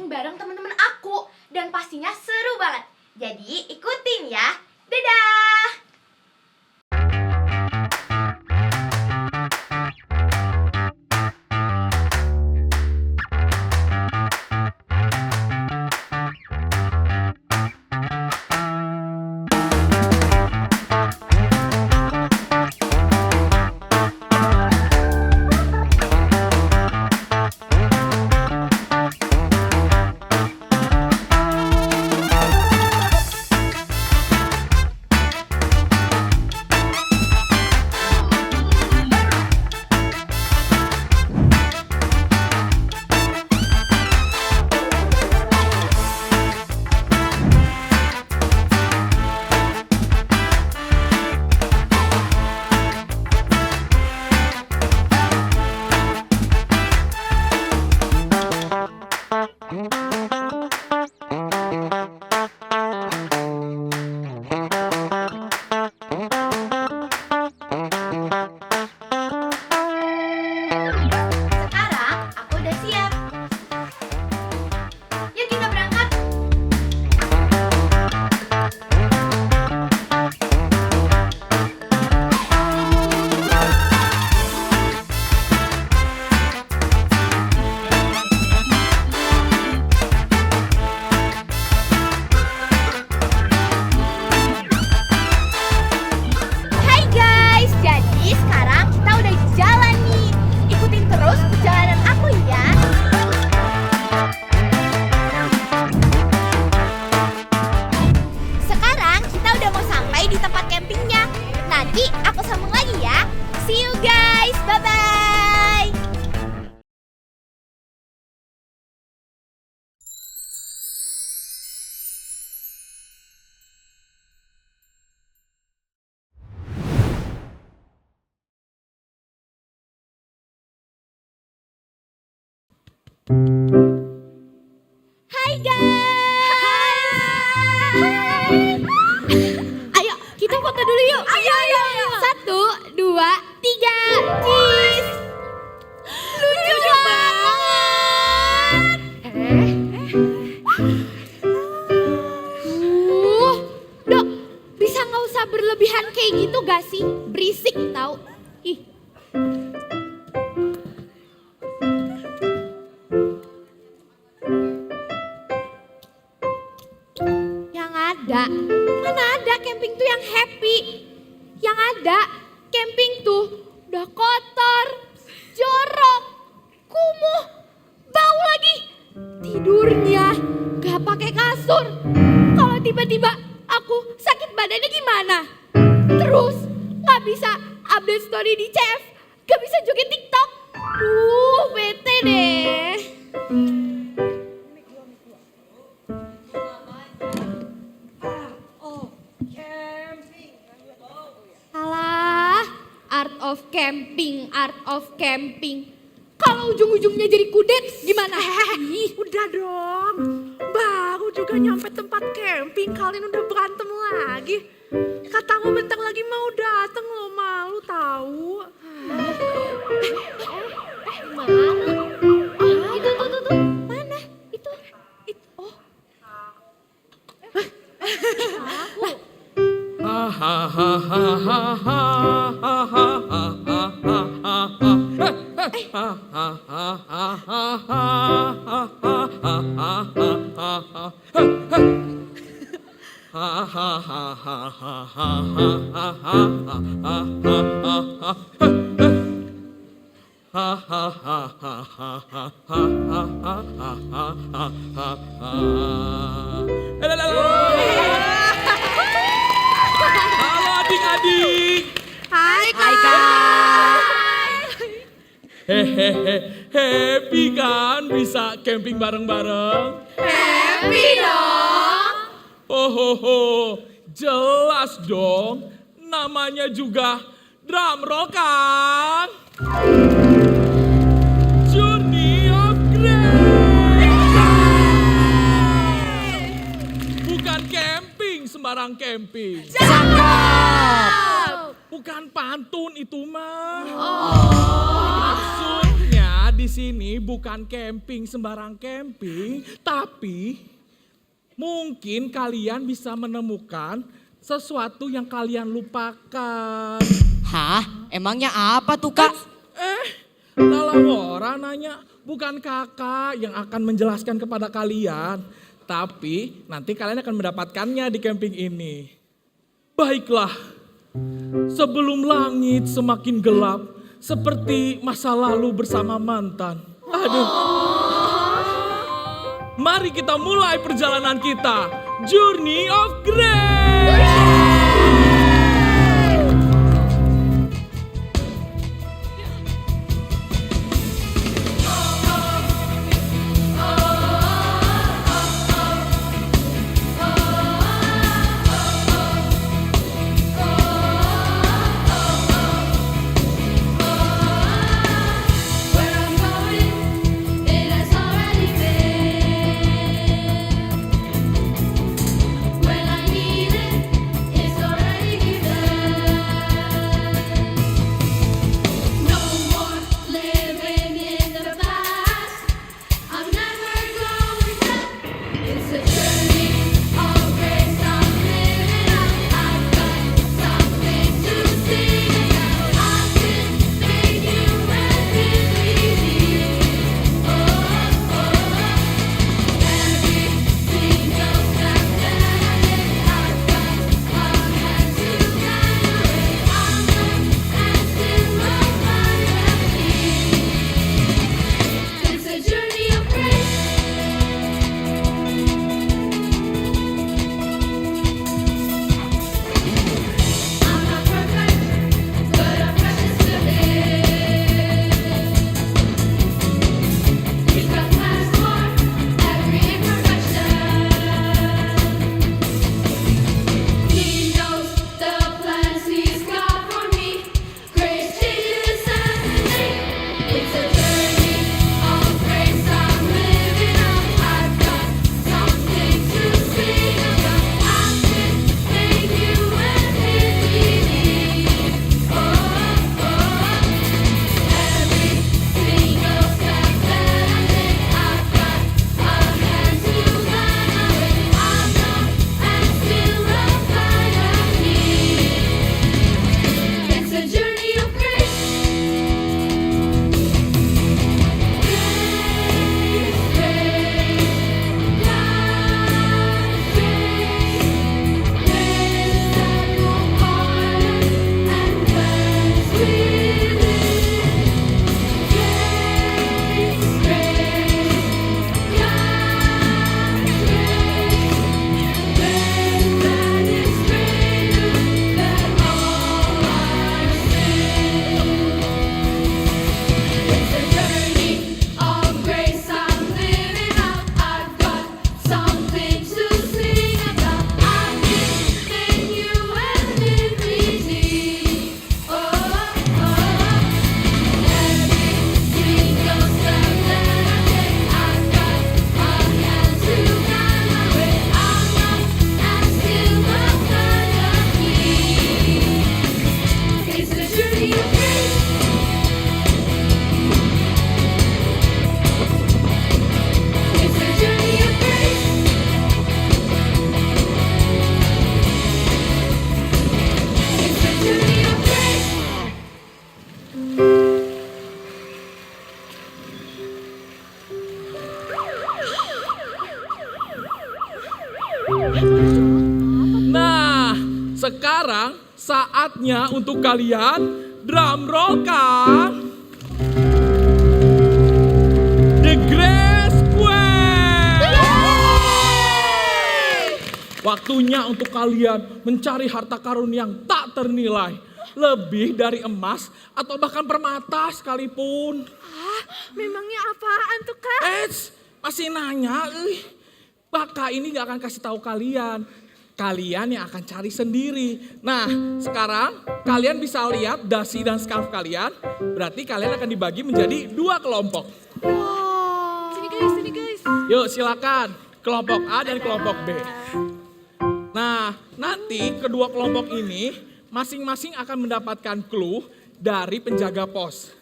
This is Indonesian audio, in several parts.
camping bareng teman-teman aku. Dan pastinya seru banget. Jadi ikutin ya. Dadah! Sekarang aku udah siap. Yuk kita berangkat. Hai guys, jadi sekarang kita udah jalan nih. Ikutin terus perjalanan aku ya. Sekarang kita udah mau sampai di tempat campingnya. Nanti aku sambung lagi ya. See you guys, bye-bye. Hai guys. Ayo kita foto dulu yuk. Ayo. 1, 2, 3, cheese. Lucu banget. Dok, bisa nggak usah berlebihan kayak gitu gak sih? Berisik tau. Ih. Mana ada camping tuh yang happy. Yang ada camping tuh udah kotor, jorok, kumuh, bau lagi. Tidurnya gak pakai kasur. Kalau tiba-tiba aku sakit badannya gimana? Terus gak bisa update story di CF, gak bisa joget TikTok. Bete deh. Alah, art of camping. Kalau ujung-ujungnya jadi kudet gimana? Udah dong, baru juga nyampe tempat camping kalian udah berantem lagi. Katamu bentar lagi mau dateng lo, malu tahu. Mana? Itu tuh. Mana? Itu. Oh. Halo adik-adik. Hai Kak. Hehehe, happy kan bisa camping bareng-bareng? Happy dong. Oh, jelas dong. Namanya juga drum roll kan? Journey of Grace. Bukan camping sembarang camping. Bukan pantun itu mah. Maksudnya di sini bukan camping sembarang camping, tapi mungkin kalian bisa menemukan sesuatu yang kalian lupakan. Hah? Emangnya apa tuh, Kak? Laura nanya, bukan kakak yang akan menjelaskan kepada kalian, tapi nanti kalian akan mendapatkannya di camping ini. Baiklah, sebelum langit semakin gelap, seperti masa lalu bersama mantan. Aduh. Mari kita mulai perjalanan kita. Journey of Grace. Where I'm going, it has already been. When I need it, it's already given. No more living in the past. I'm never going back. It's a journey of grace I'm living out. I've got something to sing about. I can make you everything. Oh, every single step that I take, I've got a hand to guide the way. I'm asking my It's a journey of grace. I'm not perfect, but I'm precious to Him. He's got plans for every imperfection. He knows the plans He's got for me. Grace changes everything. It's a journey of grace I'm living out. I've got something to sing about. I can make you everything. Oh, every single step that I take, I've got a hand to guide my way. I'm not asking love kind of me. It's a journey of grace. It's a journey of grace I'm living out. I've got something to sing about. I can make you everything. Every single step that I take, I've got a hand to guide my way. I'm not asking what kind of me. It's a journey of grace. It's a journey of grace. It's a journey of grace. Nah, sekarang saatnya untuk kalian drum roll kan? The Grace Quest. Waktunya untuk kalian mencari harta karun yang tak ternilai. Lebih dari emas atau bahkan permata sekalipun. Memangnya apaan tuh, Kak? Masih nanya? Baka ini gak akan kasih tahu kalian. Kalian yang akan cari sendiri. Nah, sekarang kalian bisa lihat dasi dan scarf kalian. Berarti kalian akan dibagi menjadi 2 kelompok. Sini guys. Yuk silakan, kelompok A dan kelompok B. Nah, nanti kedua kelompok ini masing-masing akan mendapatkan clue dari penjaga pos.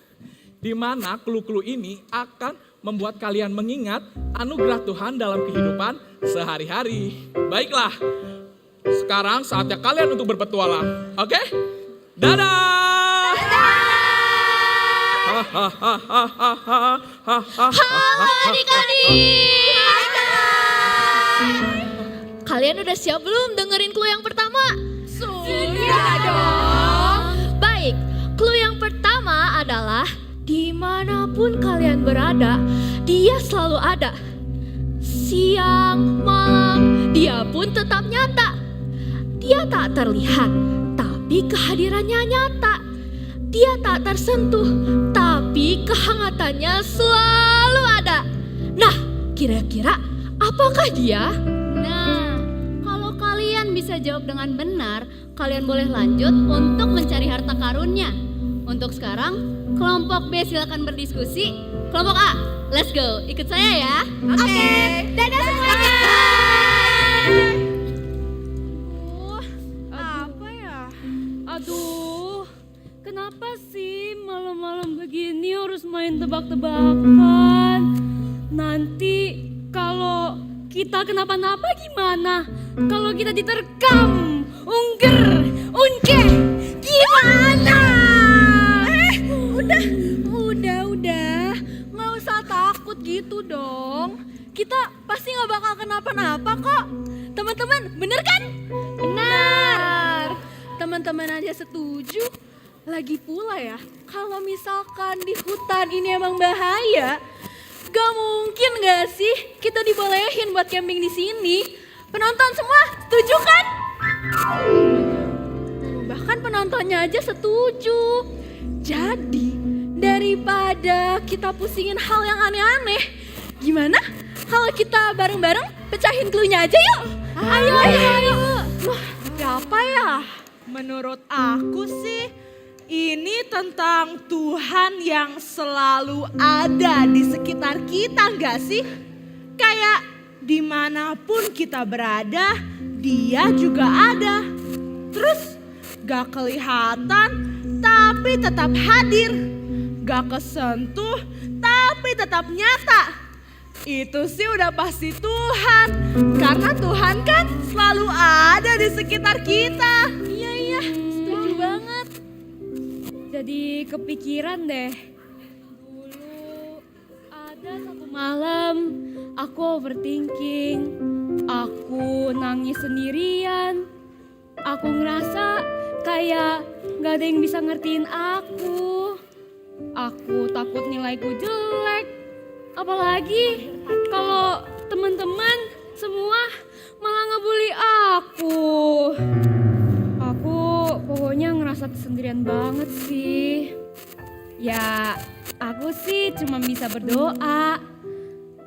di mana clue-clue ini akan membuat kalian mengingat anugerah Tuhan dalam kehidupan sehari-hari. Baiklah, sekarang saatnya kalian untuk berpetualang. Oke? Dadah! Halo adik-adik. Kalian udah siap belum dengerin clue yang pertama? Sudah dong. Baik, clue yang pertama adalah dimanapun kalian berada, dia selalu ada. Siang, malam, dia pun tetap nyata. Dia tak terlihat, tapi kehadirannya nyata. Dia tak tersentuh, tapi kehangatannya selalu ada. Nah, kira-kira apakah dia? Nah, kalau kalian bisa jawab dengan benar, kalian boleh lanjut untuk mencari harta karunnya. Untuk sekarang, kelompok B silakan berdiskusi. Kelompok A, let's go. Ikut saya ya. Oke, dadah semuanya. Apa ya? Aduh, kenapa sih malam-malam begini harus main tebak-tebakan? Nanti kalau kita kenapa-napa gimana? Kalau kita diterkam, ungke, gimana? Udah, nggak usah takut gitu dong. Kita pasti nggak bakal kenapa-napa kok. Teman-teman, bener kan? Benar. Teman-teman aja setuju. Lagi pula ya, kalau misalkan di hutan ini emang bahaya, gak mungkin gak sih kita dibolehin buat camping di sini? Penonton semua setuju kan? Bahkan penontonnya aja setuju. Jadi daripada kita pusingin hal yang aneh-aneh, gimana kalau kita bareng-bareng pecahin clue-nya aja yuk? Ayo. Wah, apa ya? Menurut aku sih ini tentang Tuhan yang selalu ada di sekitar kita gak sih? Kayak dimanapun kita berada, dia juga ada. Terus gak kelihatan tapi tetap hadir. Gak kesentuh tapi tetap nyata. Itu sih udah pasti Tuhan. Karena Tuhan kan selalu ada di sekitar kita. Iya, setuju banget. Jadi kepikiran deh. Dulu ada satu malam aku overthinking. Aku nangis sendirian. Aku ngerasa kayak gak ada yang bisa ngertiin aku. Aku takut nilaiku jelek. Apalagi kalau teman-teman semua malah ngebully aku. Aku pokoknya ngerasa sendirian banget sih. Ya, aku sih cuma bisa berdoa.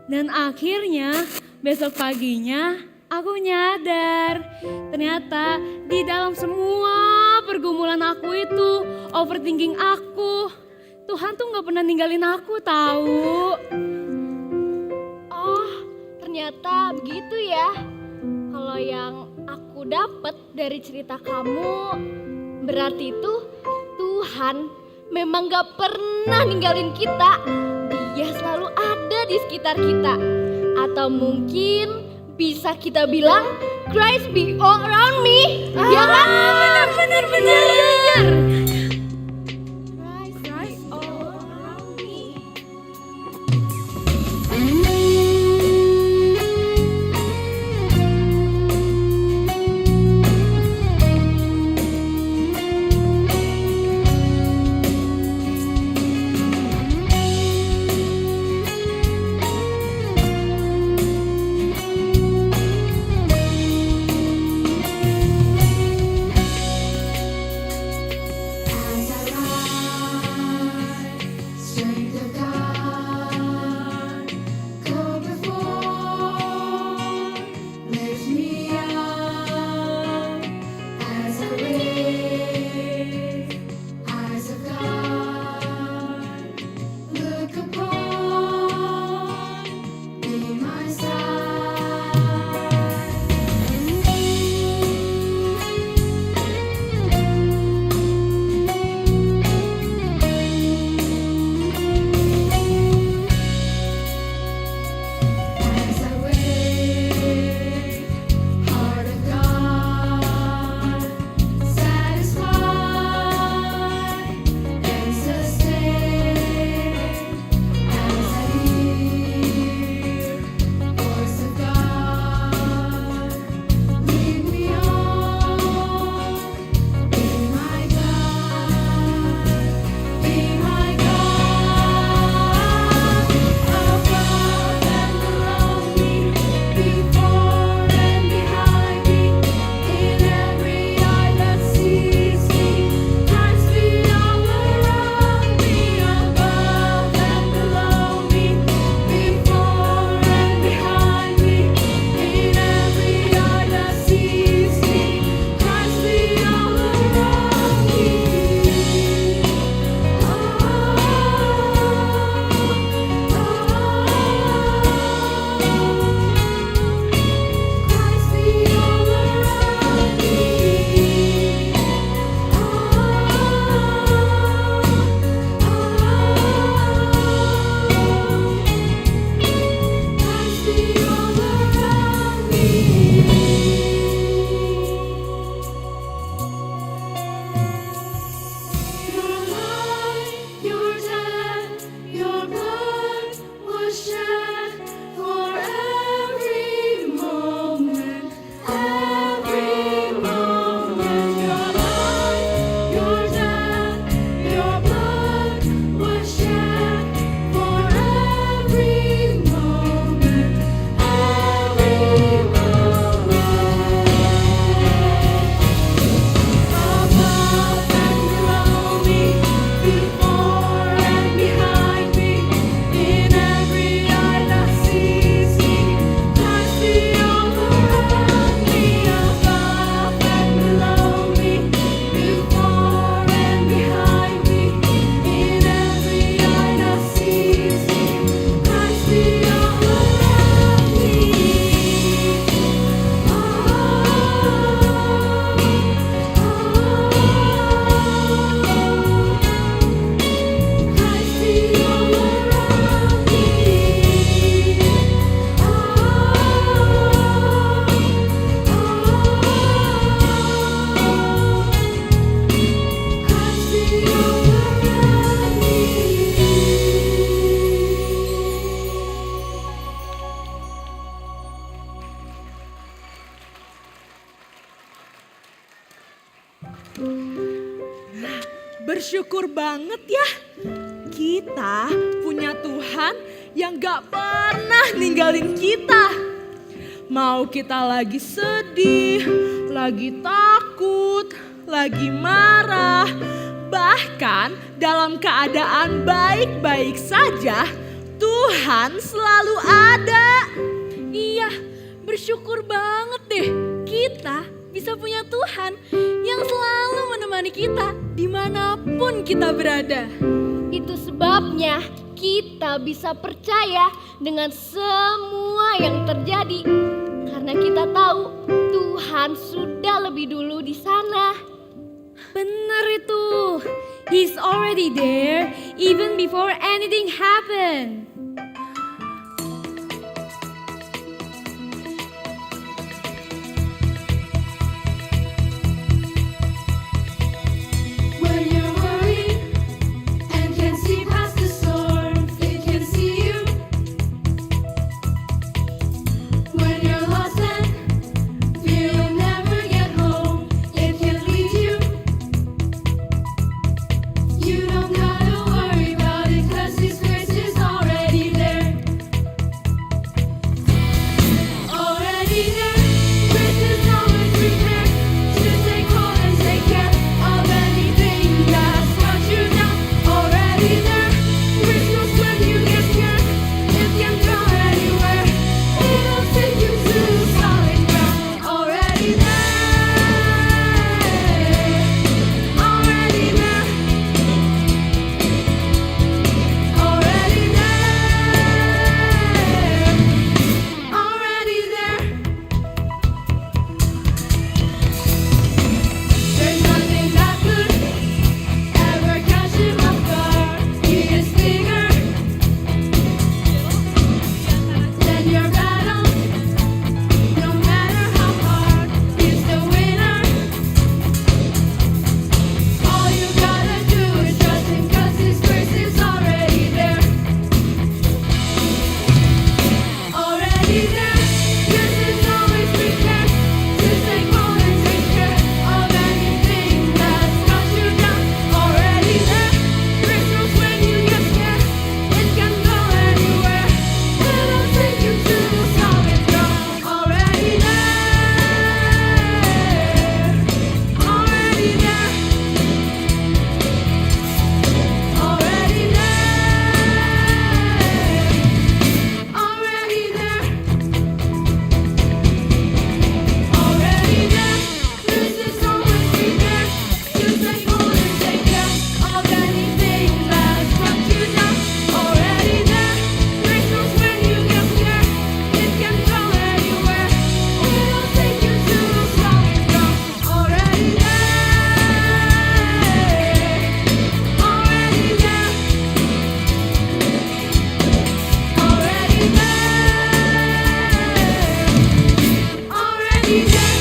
Dan akhirnya besok paginya aku nyadar. Ternyata di dalam semua pergumulan aku itu, overthinking aku, Tuhan tuh gak pernah ninggalin aku tahu. Oh, ternyata begitu ya. Kalau yang aku dapat dari cerita kamu, berarti itu Tuhan memang gak pernah ninggalin kita. Dia selalu ada di sekitar kita. Atau mungkin bisa kita bilang Christ be all around me. Ya kan? Benar. Christ all around me. Bersyukur banget ya, kita punya Tuhan yang gak pernah ninggalin kita. Mau kita lagi sedih, lagi takut, lagi marah, bahkan dalam keadaan baik-baik saja, Tuhan selalu ada. Iya, bersyukur banget deh kita bisa punya Tuhan yang selalu menemani kita dimanapun kita berada. Itu sebabnya kita bisa percaya dengan semua yang terjadi. Karena kita tahu Tuhan sudah lebih dulu di sana. Bener itu, He's already there even before anything happened. When you're worried and can see past the storm, it can see you. When you're lost and fear you'll never get home, it can lead you. You don't gotta worry about it 'cause His grace is already there. Already there. Grace is always prepared to take hold and take care of anything that's brought you down. Already there. Grace knows when you get scared. It can go anywhere. It'll take you to solid ground. Already there. Already there. Already there. Already there. There's nothing that could ever catch Him off guard. He is bigger than your battle. No matter how hard, He's the winner. All you gotta do is trust Him 'cause His grace is already there. Already there. Grace is always prepared to take hold and take care of anything that's got you down. Already there. Grace knows when you get scared. It can go anywhere. It'll take you to solid ground. Already there. Already there. Already there. Already there. Already there. Grace is always prepared to take hold and take care of anything that's brought you down. Already there. Grace knows when you get scared. It can go anywhere. It'll take you to solid ground. Already there. Already there. Already there. Already there.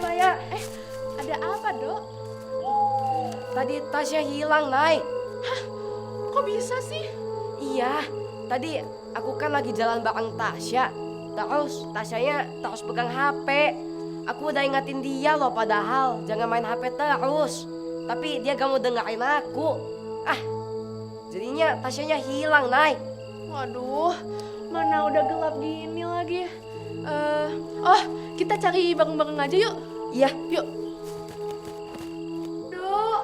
Naya, Ada apa, Dok? tadi Tasya hilang, Nay. Kok bisa sih? Iya, tadi aku kan lagi jalan bareng Tasya. Terus Tasyanya terus pegang HP. Aku udah ingetin dia loh padahal jangan main HP terus. Tapi dia gak mau dengerin aku. Jadinya Tasyanya hilang, Nay. Waduh, mana udah gelap gini lagi. Kita cari bareng-bareng aja yuk. Iya, Yuk. Dok,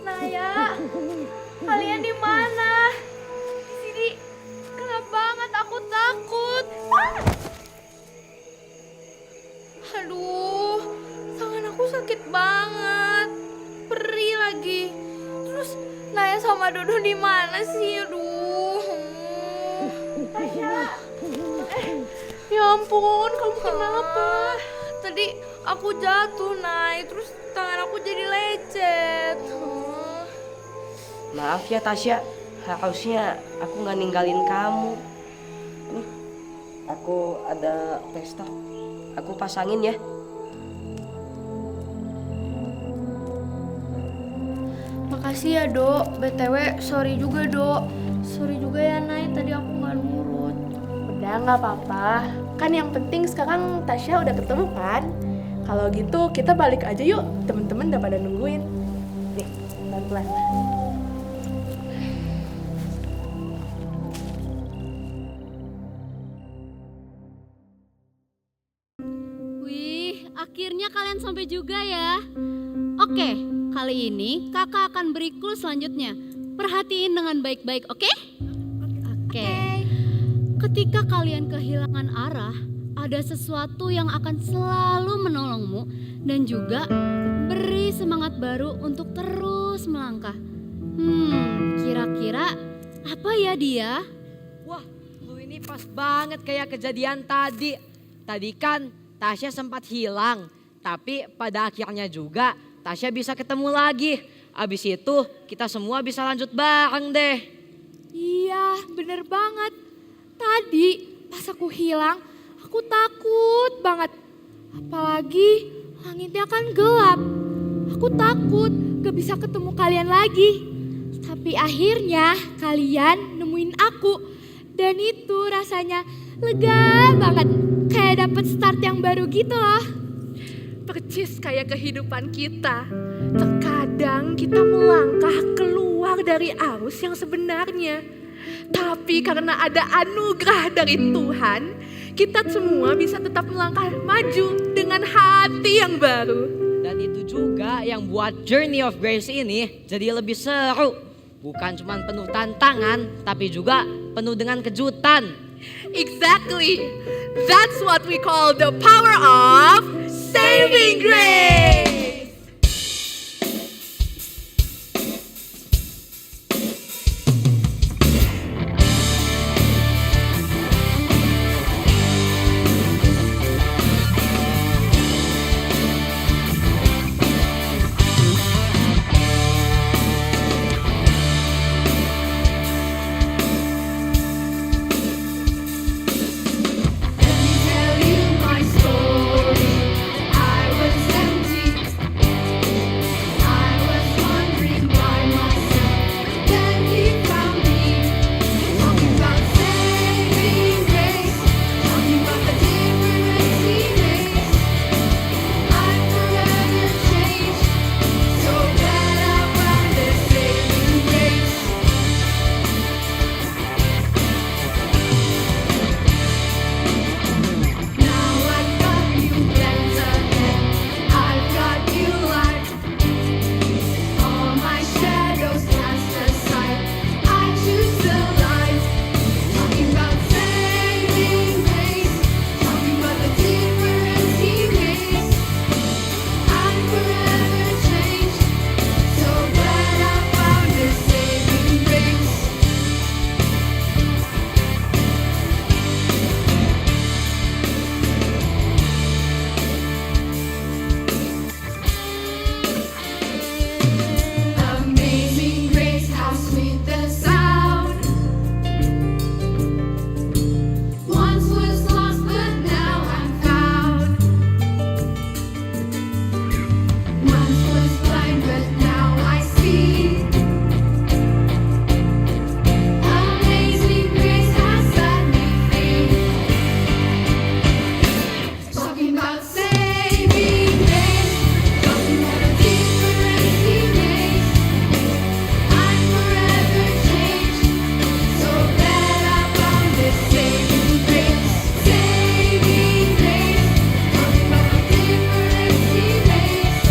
Naya, kalian di mana? Di sini gelap banget, aku takut. Aduh, tangan aku sakit banget, perih lagi. Terus Naya sama Dodo di mana sih? Aduh. Tasya. Ya ampun, kamu kenapa? Tadi aku jatuh, Nay. Terus tangan aku jadi lecet. maaf ya Tasya. Harusnya aku nggak ninggalin kamu. Nih, aku ada pesta. Aku pasangin ya. Makasih ya, Dok. BTW, sorry juga, Dok. Sorry juga ya, Nay. Tadi aku nggak nurut. Udah nggak apa-apa. Kan yang penting sekarang Tasya udah ketemu kan? Kalau gitu kita balik aja yuk. Temen-temen udah pada nungguin. Nih, pelan-pelan. Wih, akhirnya kalian sampai juga ya. Oke, kali ini kakak akan beri clue selanjutnya. Perhatiin dengan baik-baik, oke? Oke. Ketika kalian kehilangan arah, ada sesuatu yang akan selalu menolongmu dan juga beri semangat baru untuk terus melangkah. Kira-kira apa ya dia? Wah, lu ini pas banget kayak kejadian tadi. Tadi kan Tasya sempat hilang, tapi pada akhirnya juga Tasya bisa ketemu lagi. Abis itu kita semua bisa lanjut bareng deh. Iya, bener banget. Tadi pas aku hilang, aku takut banget. Apalagi langitnya kan gelap. Aku takut gak bisa ketemu kalian lagi. Tapi akhirnya kalian nemuin aku. Dan itu rasanya lega banget. Kayak dapet start yang baru gitu loh. Percis kayak kehidupan kita. Terkadang kita melangkah keluar dari arus yang sebenarnya. Tapi karena ada anugerah dari Tuhan, kita semua bisa tetap melangkah maju dengan hati yang baru. Dan itu juga yang buat Journey of Grace ini jadi lebih seru. Bukan cuma penuh tantangan, tapi juga penuh dengan kejutan. Exactly. That's what we call the power of saving grace. Tell you my story. I was empty. I was wondering why myself. Then he found me. Talking about saving grace. Talking about the difference he makes. I'm forever changed. So glad I found this saving grace. Now I've got you bent again. I've got you light. All my shadows cast aside. I choose the light. Talking about saving grace. Talking about the difference he makes. I'm forever changed. So glad I found this saving grace. Amazing grace, how sweet the sound. Once was lost, but now I'm found. Once was blind, but now I see. Amazing grace has set me free. Talking about saving grace. Talking about the difference he makes. I'm forever changed. So glad I found this saving grace. Saving grace. Talking about the difference he makes.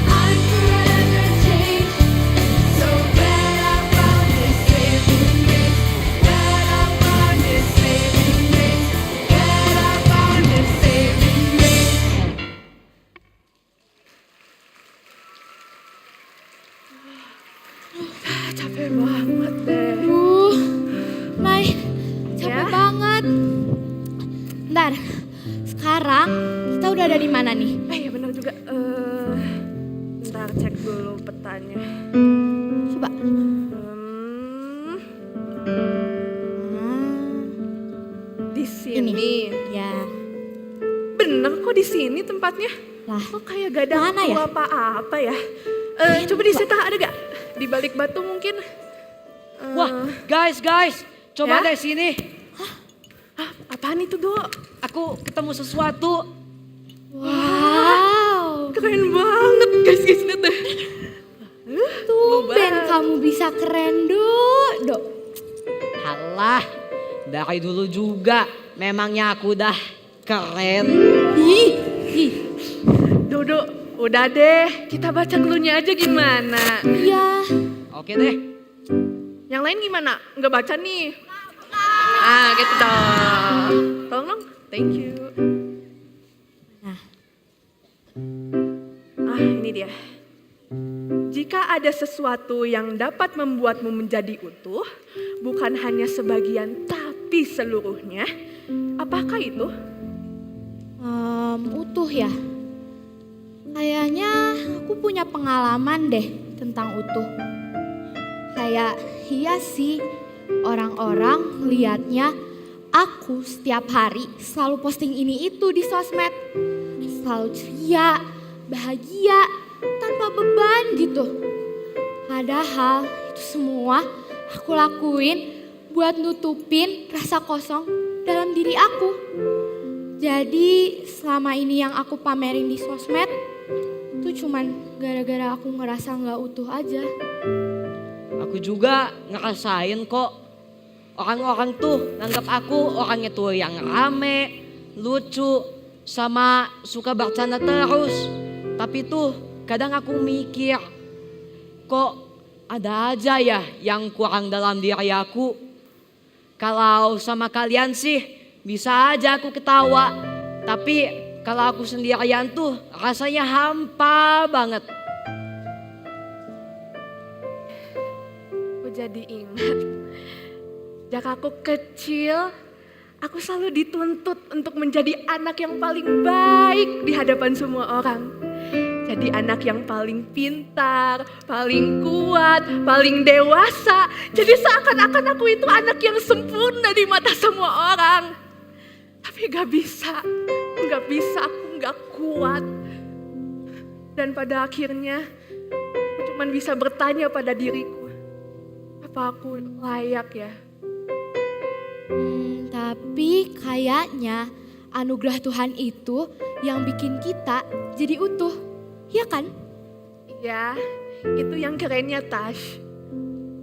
I'm forever changed. So glad I found this saving grace. Glad I found this saving grace. Glad I found this saving grace. Capek banget deh. Nay, capek Ya? banget. Bentar, sekarang kita udah ada di mana nih? Ya benar juga. Bentar cek dulu petanya. Coba. Ini. Ya. Bener kok di sini tempatnya. Lah, Kok kayak gak ada mana ya? apa-apa ya? Coba di situ ada gak? Di balik batu mungkin. Wah, guys, coba Ya? deh sini. Apaan itu, Dok? Aku ketemu sesuatu. wow. Keren banget, guys, lihat deh. Tumben kamu bisa keren, Dok. Halah, dari dulu juga memangnya aku udah keren. Ih. Dodo, udah deh, kita baca clue-nya aja gimana? Iya. Oke deh. Yang lain gimana? Nggak baca nih. Gitu dong. Tolong dong, thank you. Nah. Ini dia. Jika ada sesuatu yang dapat membuatmu menjadi utuh, bukan hanya sebagian tapi seluruhnya, apakah itu? Utuh ya. Kayaknya aku punya pengalaman deh tentang utuh. Kayak iya sih, orang-orang liatnya aku setiap hari selalu posting ini itu di sosmed. Selalu ceria, bahagia, tanpa beban gitu. Padahal itu semua aku lakuin buat nutupin rasa kosong dalam diri aku. Jadi selama ini yang aku pamerin di sosmed itu cuman gara-gara aku ngerasa gak utuh aja. Aku juga ngerasain kok. Orang-orang tuh nganggap aku orangnya tuh yang rame, lucu, sama suka bercanda terus. Tapi tuh kadang aku mikir, kok ada aja ya yang kurang dalam diri aku. Kalau sama kalian sih bisa aja aku ketawa. Tapi kalau aku sendirian tuh rasanya hampa banget. Aku jadi ingat. Sejak aku kecil, aku selalu dituntut untuk menjadi anak yang paling baik di hadapan semua orang. Jadi anak yang paling pintar, paling kuat, paling dewasa. Jadi seakan-akan aku itu anak yang sempurna di mata semua orang. Tapi gak bisa, aku gak kuat. Dan pada akhirnya, aku cuma bisa bertanya pada diriku, apa aku layak ya? Tapi kayaknya anugerah Tuhan itu yang bikin kita jadi utuh, ya kan? Ya, itu yang kerennya Tash.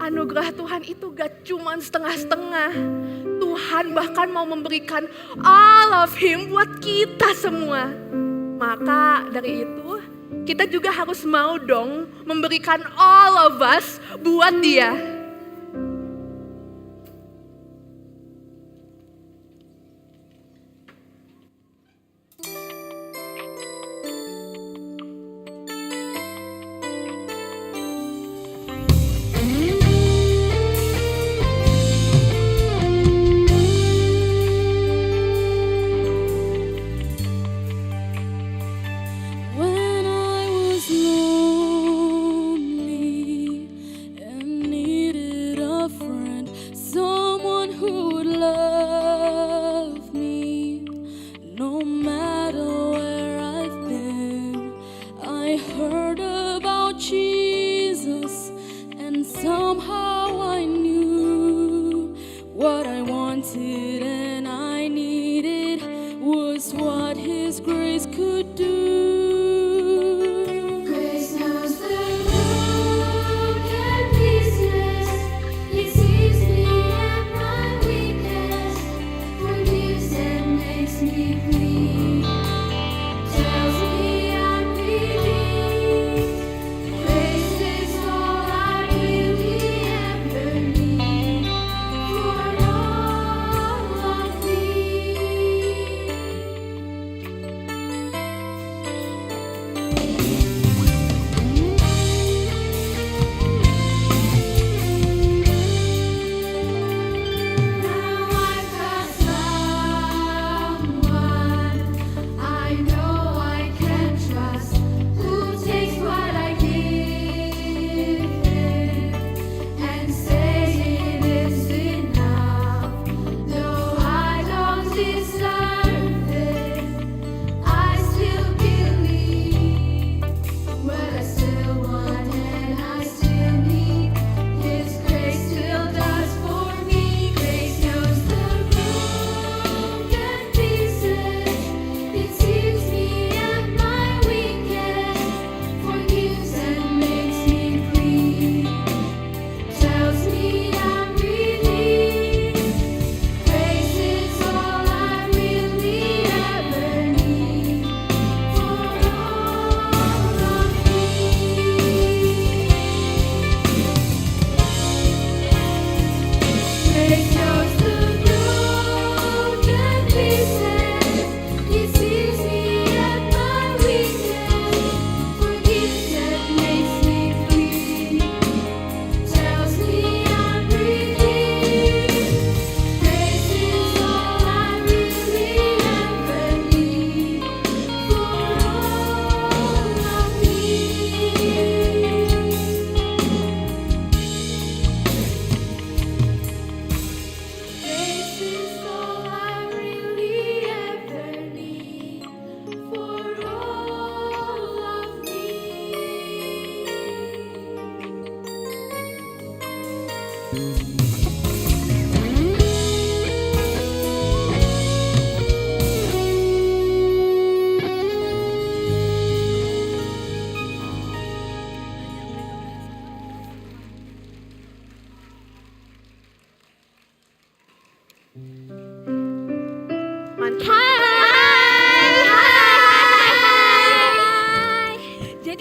Anugerah Tuhan itu gak cuma setengah-setengah. Tuhan bahkan mau memberikan all of Him buat kita semua. Maka dari itu, kita juga harus mau dong memberikan all of us buat Dia. When I was lonely and needed a friend, someone who would love me, no matter where I've been. I heard about Jesus, and somehow I knew what I wanted and I needed was what His grace could do. Grace knows the broken pieces. It sees me at my weakness, forgives and makes me clean. Tells me I'm redeemed. Grace is all I really ever need. For all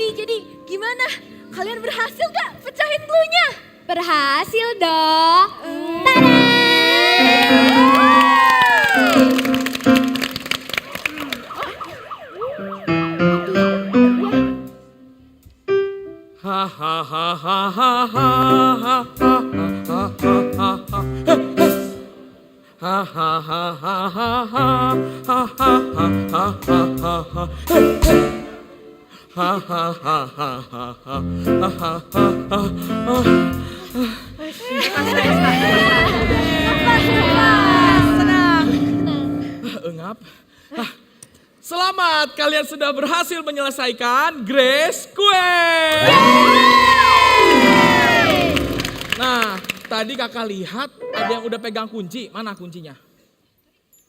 Jadi gimana? Kalian berhasil gak pecahin clue-nya? Berhasil dong. Ha ha ha ha ha ha ha ha ha ha ha ha. Ha ha ha ha ha ha ha ha ha ha ha ha. Ha ha ha ha ha ha ha ha ha. Engap. Selamat, kalian sudah berhasil menyelesaikan Grace Quest. Nah, tadi kakak lihat ada yang udah pegang kunci. Mana kuncinya?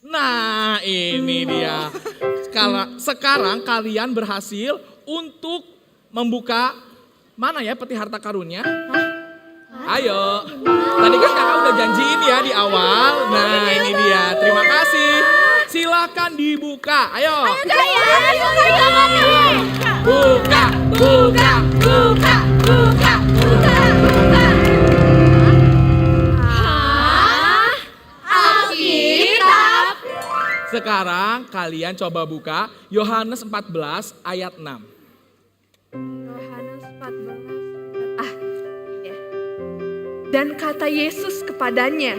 Nah, ini dia. Sekarang kalian berhasil untuk membuka mana ya peti harta karunnya? Ayo. Tadi kan kakak udah janjiin ya di awal. Nah, ini dia. Terima kasih. Silakan dibuka. Ayo. Buka, buka, buka, buka, buka, buka. Alkitab. Sekarang kalian coba buka Yohanes 14 ayat 6. Yohanes 14. Ya. Dan kata Yesus kepadanya,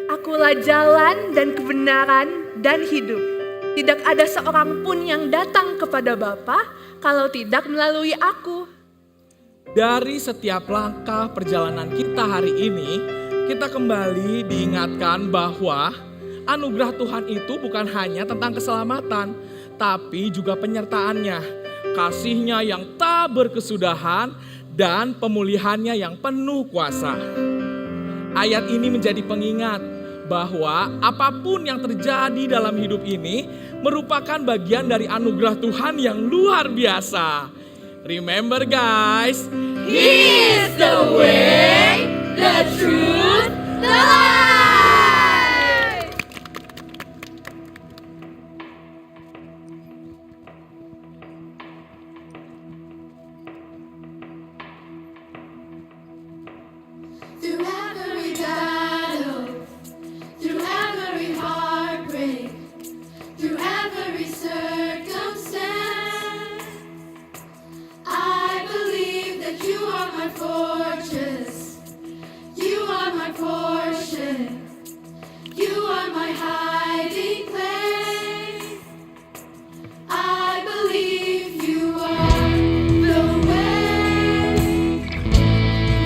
Akulah jalan dan kebenaran dan hidup. Tidak ada seorang pun yang datang kepada Bapa kalau tidak melalui aku. Dari setiap langkah perjalanan kita hari ini, kita kembali diingatkan bahwa anugerah Tuhan itu bukan hanya tentang keselamatan, tapi juga penyertaannya, kasih-Nya yang tak berkesudahan, dan pemulihannya yang penuh kuasa. Ayat ini menjadi pengingat bahwa apapun yang terjadi dalam hidup ini merupakan bagian dari anugerah Tuhan yang luar biasa. Remember guys, He is the way, the truth, the life. Through every battle, through every heartbreak, through every circumstance, I believe that you are my fortress, you are my portion, you are my hiding place. I believe you are the way,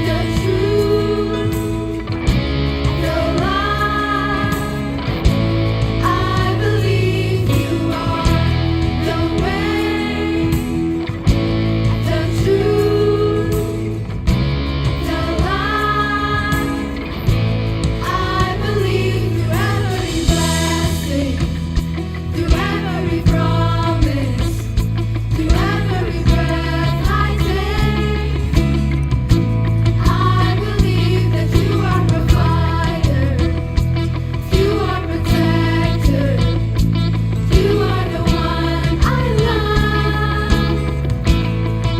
the truth, the life. I believe you are the way, the truth, the life. I believe through every blessing, through every promise, through every breath I take. I believe that you are provider, you are protector, you are the one I love.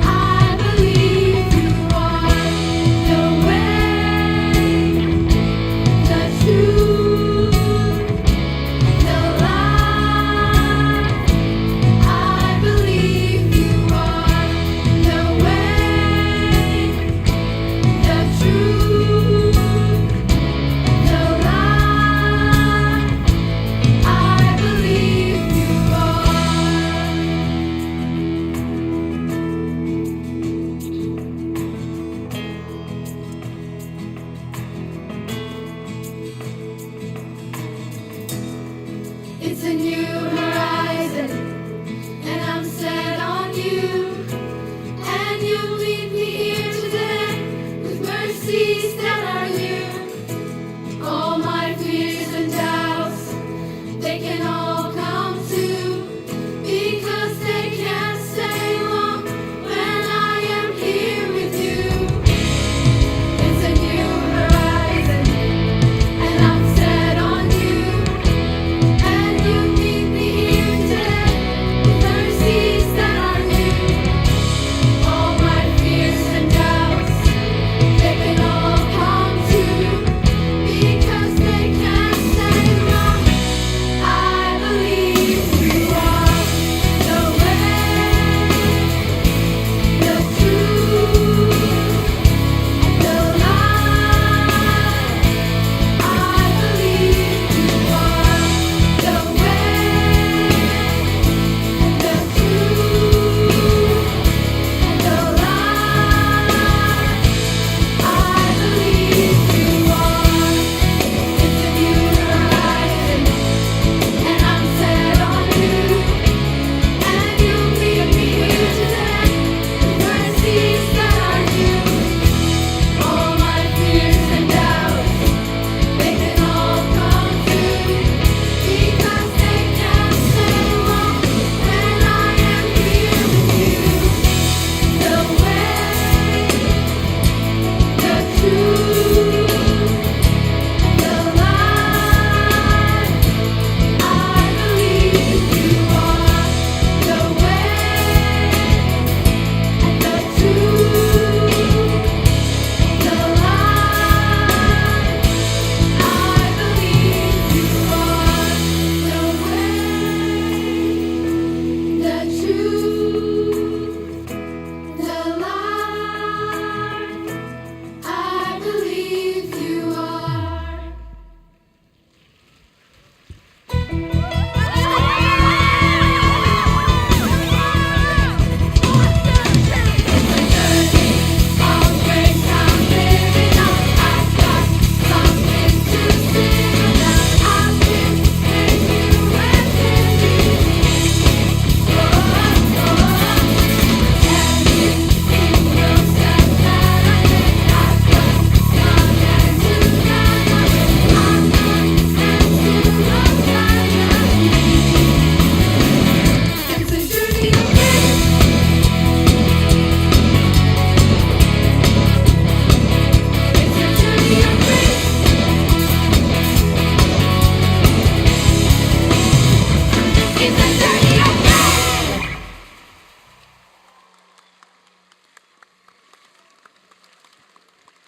I believe you are the way, the truth, the life. I believe you are the way, the truth, the life. I believe you are. It's a new